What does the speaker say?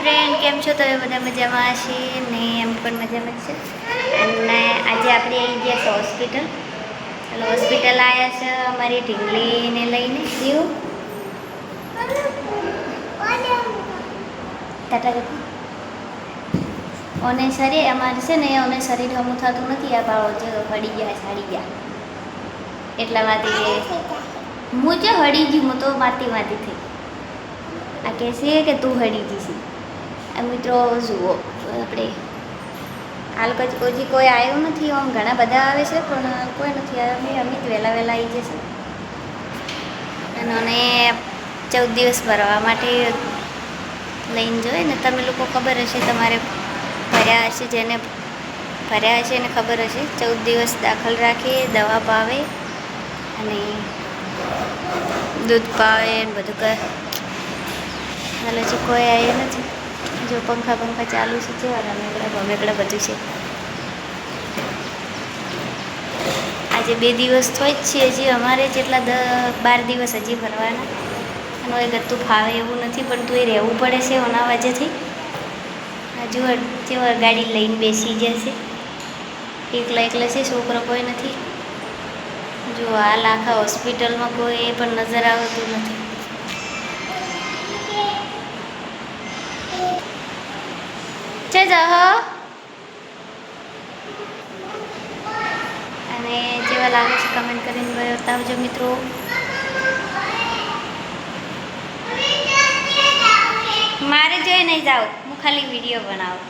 Friend, કેમ છો? તમે બધા મજામાં હશે ને? એમ પણ મજામાં છે. અને આજે આપણે આવી ગયા છે હોસ્પિટલ. એટલે હોસ્પિટલ આવ્યા છે અમારી ઢીંગલીને લઈને. જીવ અને શરીર અમારે છે ને અમે શરીર હમું થતું નથી. આ બાળો જે હળી ગયા સાડી ગયા એટલામાંથી હું જે હળી ગઈ હું તો માતી થઈ. આ કહે છે કે તું હળી ગઈ છે. આ મિત્રો જુઓ, આપણે હાલ હજી કોઈ આવ્યું નથી. આમ ઘણા બધા આવે છે પણ કોઈ નથી આવ્યું. અમે જ વહેલા આવી જશે. અને 14 દિવસ ભરવા માટે લઈને જોઈએ ને. તમે લોકો ખબર હશે, તમારે ભર્યા હશે, જેને ભર્યા હશે એને ખબર હશે. 14 દિવસ દાખલ રાખીએ, દવા પાવે અને દૂધ પાવે ને બધું કરે. હાલ હજી કોઈ આવ્યું નથી. જો પંખા ચાલુ છે. જેવા રમેકડા બધું છે. આજે 2 દિવસ તો જ છે. હજી અમારે જેટલા 12 દિવસ હજી ભરવાના. અને એ ગતું ફાવે એવું નથી, પણ તું એ રહેવું પડે છે ઓના વજેથી. હજુ જેવા ગાડી લઈને બેસી જશે. એકલા છે, છોકરો કોઈ નથી. જો હાલ આખા હોસ્પિટલમાં કોઈ પણ નજર આવતું નથી. અને જેવા લાગે છે કમેન્ટ કરીને બતાવજો મિત્રો. મારે જોઈ નહીં જાઓ, હું ખાલી વિડીયો બનાવું.